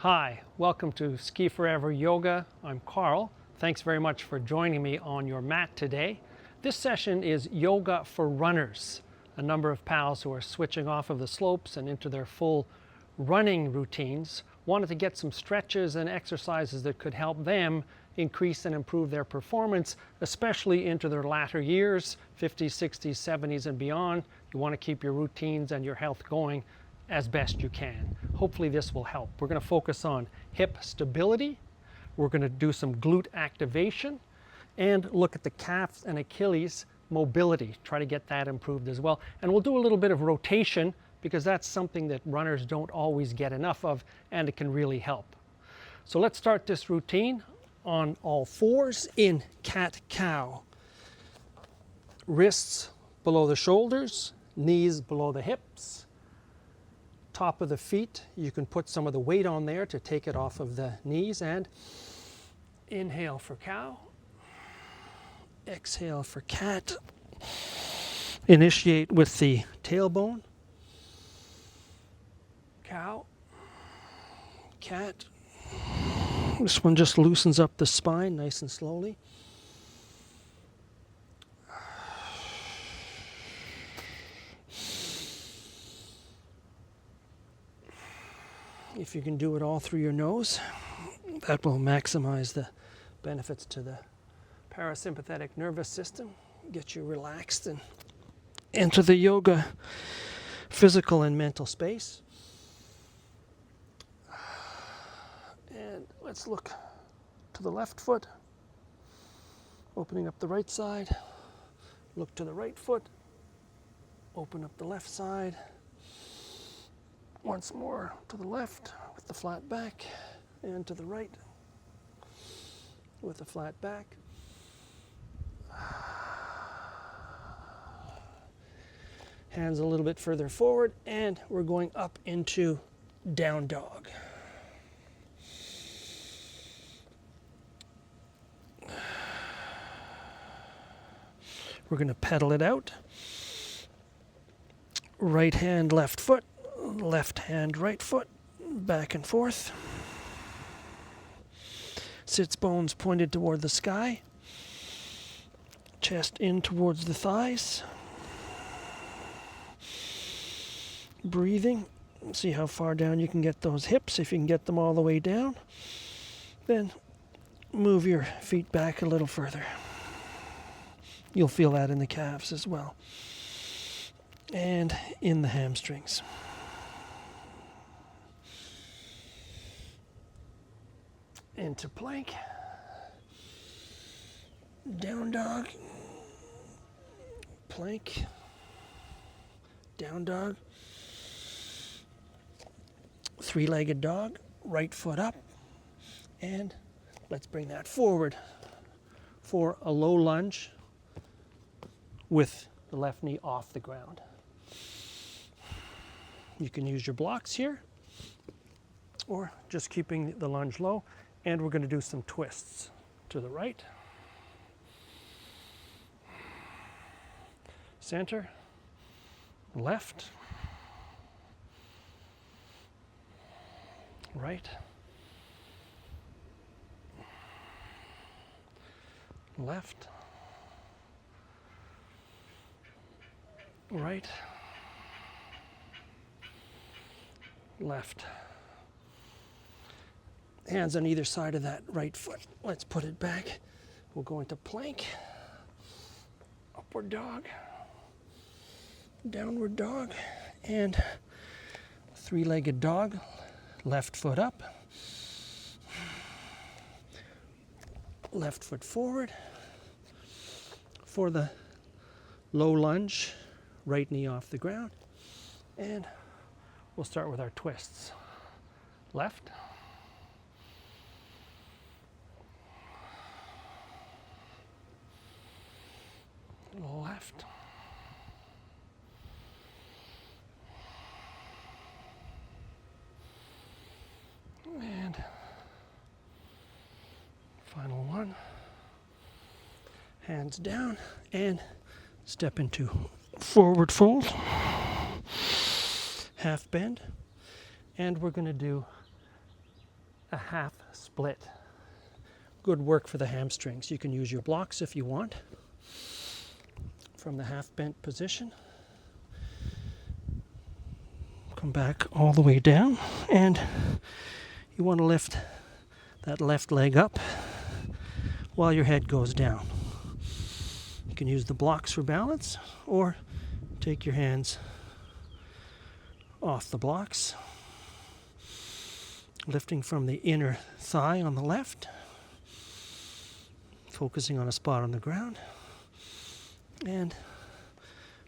Hi, welcome to Ski Forever Yoga. I'm Carl. Thanks very much for joining me on your mat today. This session is yoga for runners. A number of pals who are switching off of the slopes and into their full running routines wanted to get some stretches and exercises that could help them increase and improve their performance, especially into their latter years, 50s, 60s, 70s, and beyond. You want to keep your routines and your health going as best you can. Hopefully this will help. We're going to focus on hip stability. We're going to do some glute activation and look at the calves and Achilles mobility. Try to get that improved as well. And we'll do a little bit of rotation because that's something that runners don't always get enough of, and it can really help. So let's start this routine on all fours in cat-cow. Wrists below the shoulders, knees below the hips. Top of the feet, you can put some of the weight on there to take it off of the knees, and inhale for cow, exhale for cat. Initiate with the tailbone, cow, cat. This one just loosens up the spine nice and slowly. If you can do it all through your nose, that will maximize the benefits to the parasympathetic nervous system, get you relaxed and enter the yoga physical and mental space. And let's look to the left foot, opening up the right side. Look to the right foot, open up the left side. Once more to the left with the flat back, and to the right with the flat back. Hands a little bit further forward, and we're going up into down dog. We're going to pedal it out. Right hand, left foot. Left hand, right foot, back and forth. Sits bones pointed toward the sky. Chest in towards the thighs. Breathing. See how far down you can get those hips. If you can get them all the way down, then move your feet back a little further. You'll feel that in the calves as well, and in the hamstrings. Into plank, down dog, plank, down dog, three-legged dog, right foot up, and let's bring that forward for a low lunge with the left knee off the ground. You can use your blocks here or just keeping the lunge low. And we're going to do some twists to the right, center, left, right, left, right, left. Hands on either side of that right foot. Let's put it back. We'll go into plank, upward dog, downward dog, and three-legged dog. Left foot up, left foot forward. For the low lunge, right knee off the ground, and we'll start with our twists. Left, left, and final one. Hands down and step into forward fold, half bend, and we're going to do a half split. Good work for the hamstrings. You can use your blocks if you want from the half bent position. Come back all the way down, and you want to lift that left leg up while your head goes down. You can use the blocks for balance, or take your hands off the blocks, lifting from the inner thigh on the left, focusing on a spot on the ground, and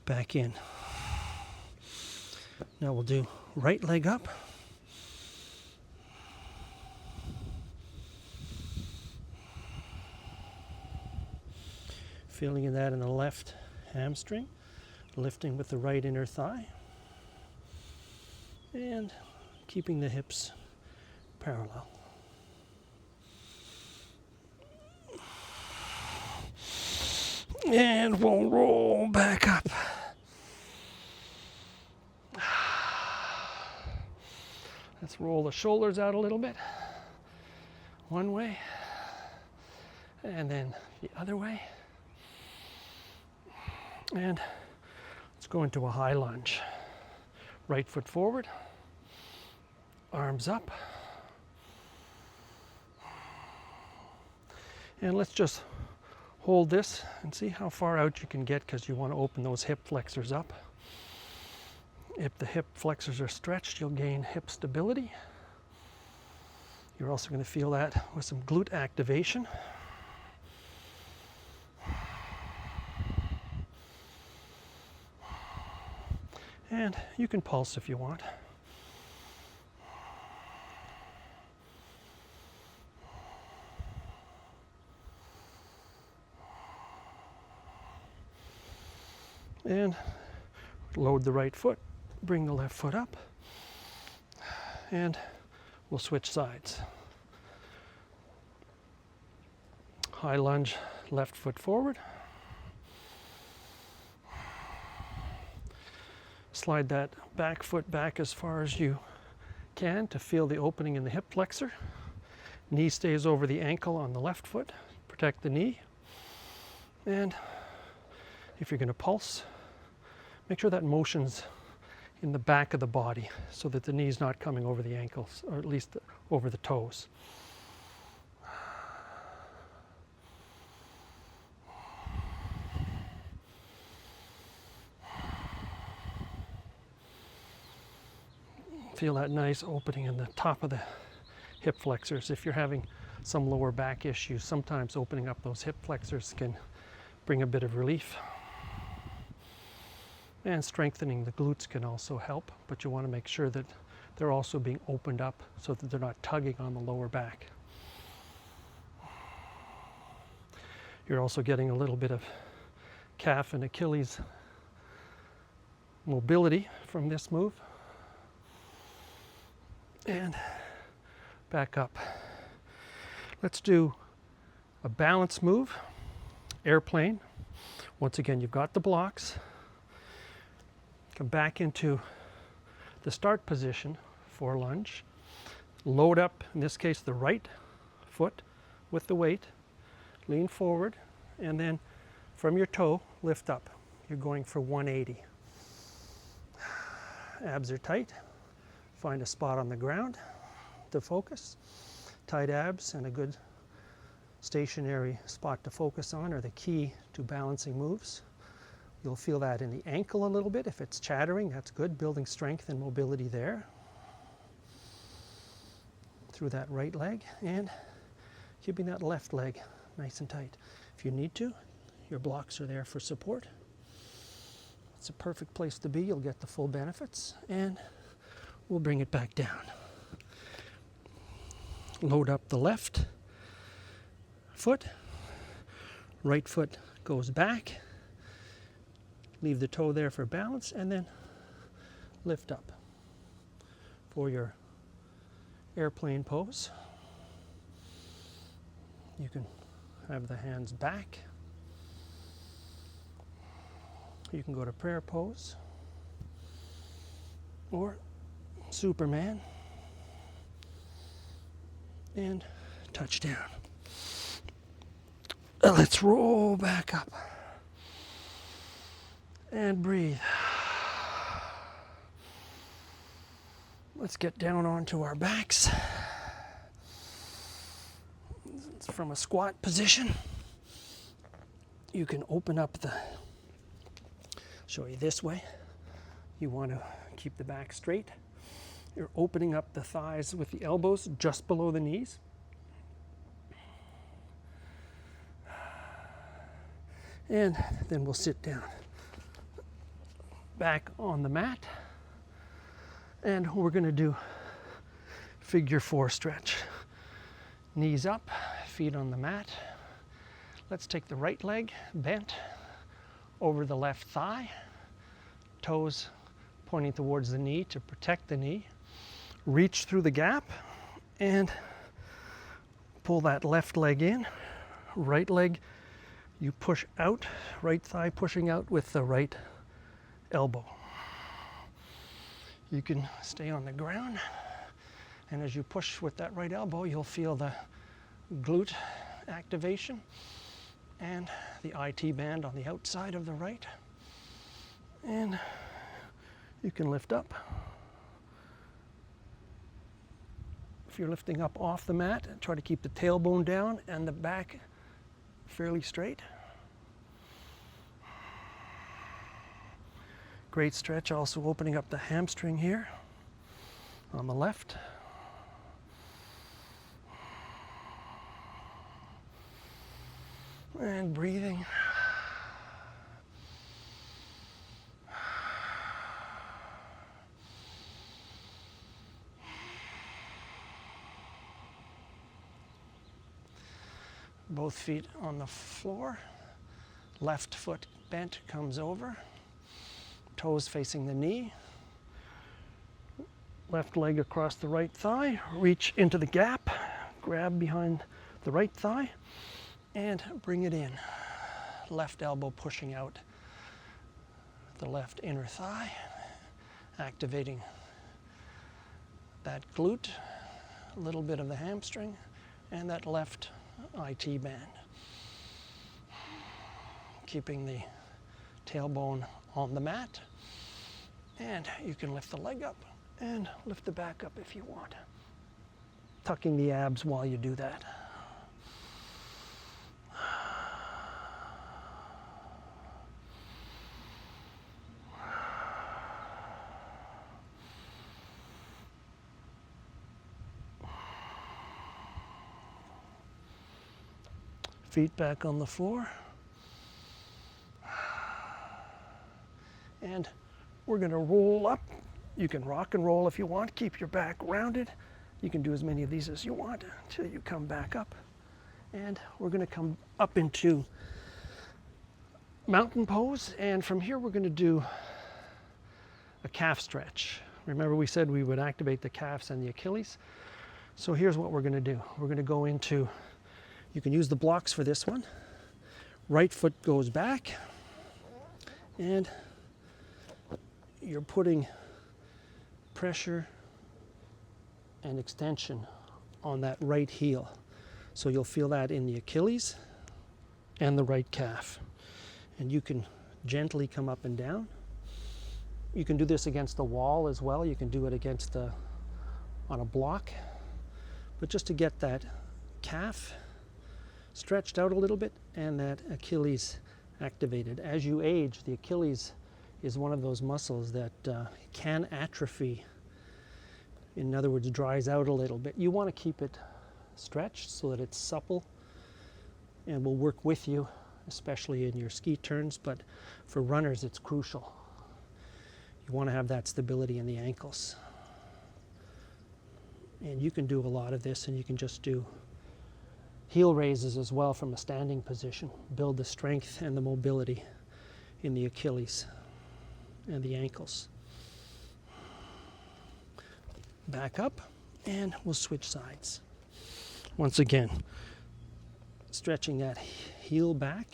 back in. Now we'll do right leg up. Feeling that in the left hamstring, lifting with the right inner thigh, and keeping the hips parallel. And we'll roll back up. Let's roll the shoulders out a little bit. One way, and then the other way. And let's go into a high lunge. Right foot forward, arms up. And let's just hold this and see how far out you can get, because you want to open those hip flexors up. If the hip flexors are stretched, you'll gain hip stability. You're also going to feel that with some glute activation. And you can pulse if you want. And load the right foot, bring the left foot up, and we'll switch sides. High lunge, left foot forward. Slide that back foot back as far as you can to feel the opening in the hip flexor. Knee stays over the ankle on the left foot. Protect the knee. And if you're going to pulse, make sure that motion's in the back of the body so that the knee's not coming over the ankles, or at least over the toes. Feel that nice opening in the top of the hip flexors. If you're having some lower back issues, sometimes opening up those hip flexors can bring a bit of relief. And strengthening the glutes can also help, but you want to make sure that they're also being opened up so that they're not tugging on the lower back. You're also getting a little bit of calf and Achilles mobility from this move. And back up. Let's do a balance move, airplane. Once again, you've got the blocks. Come back into the start position for lunge. Load up, in this case, the right foot with the weight. Lean forward, and then from your toe, lift up. You're going for 180. Abs are tight. Find a spot on the ground to focus. Tight abs and a good stationary spot to focus on are the key to balancing moves. You'll feel that in the ankle a little bit. If it's chattering, that's good, building strength and mobility there. Through that right leg, and keeping that left leg nice and tight. If you need to, your blocks are there for support. It's a perfect place to be. You'll get the full benefits, and we'll bring it back down. Load up the left foot. Right foot goes back. Leave the toe there for balance, and then lift up for your airplane pose. You can have the hands back. You can go to prayer pose or Superman. and touch down. Let's roll back up and breathe. Let's get down onto our backs. It's from a squat position. You can open up show you this way. You want to keep the back straight. You're opening up the thighs with the elbows just below the knees. And then we'll sit down. Back on the mat. And we're going to do figure 4 stretch. Knees up, feet on the mat. Let's take the right leg bent over the left thigh. Toes pointing towards the knee to protect the knee. Reach through the gap and pull that left leg in. Right leg you push out, right thigh pushing out with the right elbow. You can stay on the ground, and as you push with that right elbow, you'll feel the glute activation and the IT band on the outside of the right. And you can lift up. If you're lifting up off the mat, try to keep the tailbone down and the back fairly straight. Great stretch, also opening up the hamstring here on the left. And breathing. Both feet on the floor. Left foot bent comes over. Toes facing the knee. Left leg across the right thigh. Reach into the gap. Grab behind the right thigh and bring it in. Left elbow pushing out the left inner thigh, activating that glute, a little bit of the hamstring, and that left IT band. Keeping the tailbone on the mat, and you can lift the leg up and lift the back up if you want. Tucking the abs while you do that. Feet back on the floor. And we're going to roll up. You can rock and roll if you want. Keep your back rounded. You can do as many of these as you want until you come back up. And we're going to come up into mountain pose. And from here, we're going to do a calf stretch. Remember, we said we would activate the calves and the Achilles. So here's what we're going to do. We're going to go into, you can use the blocks for this one. Right foot goes back, and you're putting pressure and extension on that right heel. So you'll feel that in the Achilles and the right calf. And you can gently come up and down. You can do this against the wall as well. You can do it against on a block. But just to get that calf stretched out a little bit and that Achilles activated. As you age, the Achilles is one of those muscles that can atrophy. In other words, dries out a little bit. You want to keep it stretched so that it's supple and will work with you, especially in your ski turns, but for runners it's crucial. You want to have that stability in the ankles. And you can do a lot of this, and you can just do heel raises as well from a standing position. Build the strength and the mobility in the Achilles and the ankles. Back up, and we'll switch sides. Once again, stretching that heel back.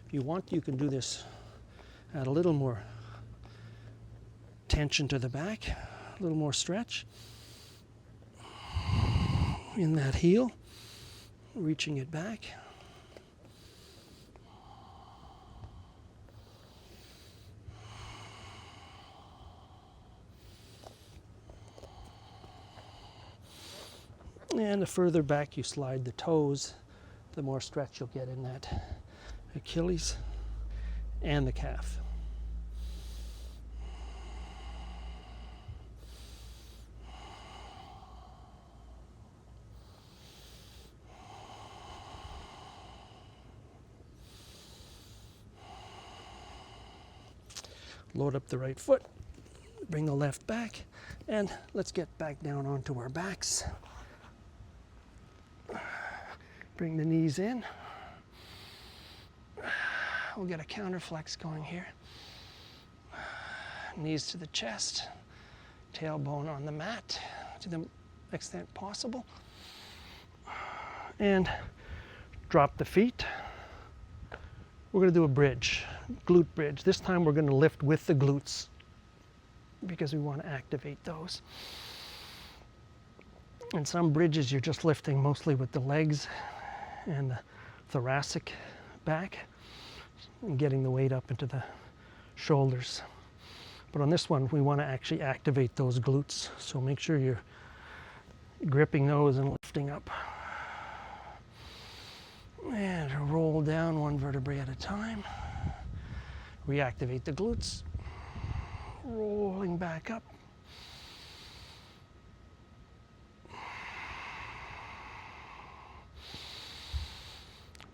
If you want, you can do this, add a little more tension to the back. A little more stretch in that heel, reaching it back. And the further back you slide the toes, the more stretch you'll get in that Achilles and the calf. Load up the right foot, bring the left back, and let's get back down onto our backs. Bring the knees in. We'll get a counter flex going here. Knees to the chest, tailbone on the mat to the extent possible. And drop the feet. We're going to do a bridge, glute bridge. This time we're going to lift with the glutes because we want to activate those. In some bridges you're just lifting mostly with the legs and the thoracic back and getting the weight up into the shoulders. But on this one we want to actually activate those glutes, so make sure you're gripping those and lifting up. And roll down one vertebrae at a time. Reactivate the glutes. Rolling back up.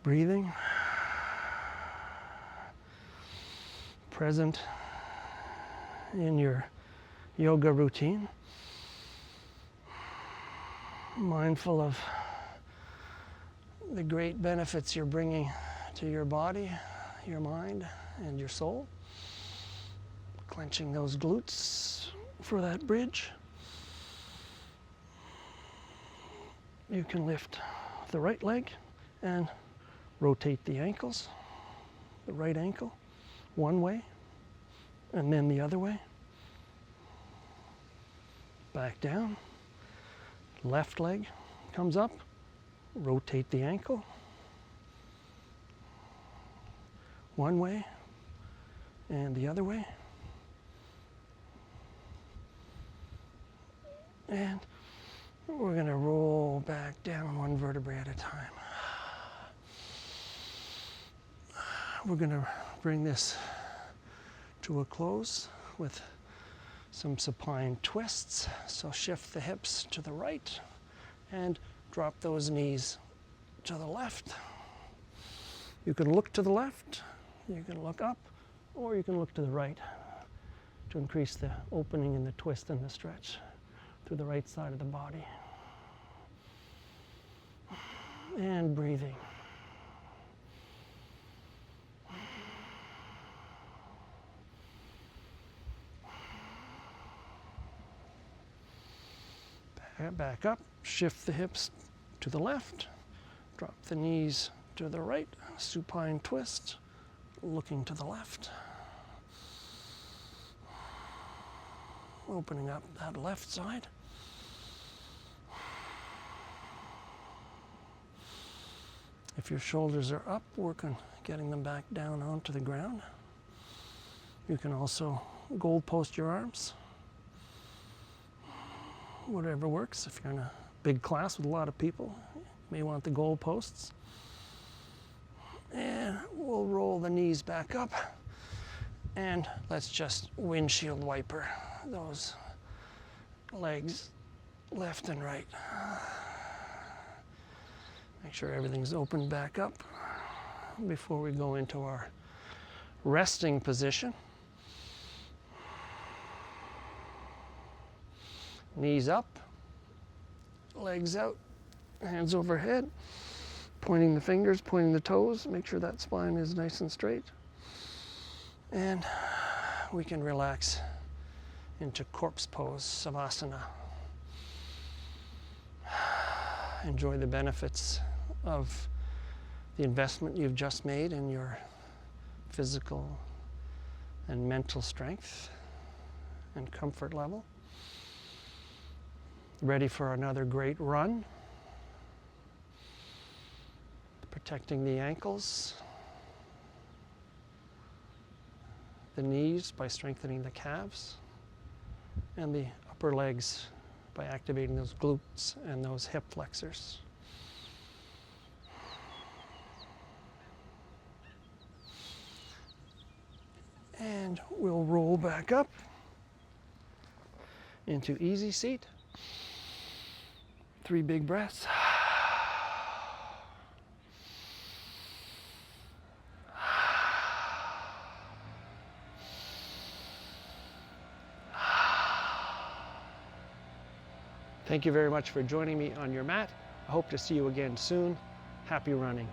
Breathing. Present in your yoga routine. Mindful of the great benefits you're bringing to your body, your mind, and your soul. Clenching those glutes for that bridge. You can lift the right leg and rotate the ankles, the right ankle, one way, and then the other way. Back down. Left leg comes up. Rotate the ankle one way and the other way. And we're going to roll back down one vertebrae at a time. We're going to bring this to a close with some supine twists. So shift the hips to the right and drop those knees to the left. You can look to the left, you can look up, or you can look to the right to increase the opening and the twist and the stretch through the right side of the body. And breathing. Back up, shift the hips to the left, drop the knees to the right, supine twist, looking to the left. Opening up that left side. If your shoulders are up, work on getting them back down onto the ground. You can also goal post your arms. Whatever works. If you're in a big class with a lot of people, you may want the goal posts. And we'll roll the knees back up. And let's just windshield wiper those legs left and right. Make sure everything's opened back up before we go into our resting position. Knees up, legs out, hands overhead, pointing the fingers, pointing the toes. Make sure that spine is nice and straight. And we can relax into corpse pose, savasana. Enjoy the benefits of the investment you've just made in your physical and mental strength and comfort level. Ready for another great run. Protecting the ankles, the knees by strengthening the calves, and the upper legs by activating those glutes and those hip flexors. And we'll roll back up into easy seat. 3 big breaths. Thank you very much for joining me on your mat. I hope to see you again soon. Happy running.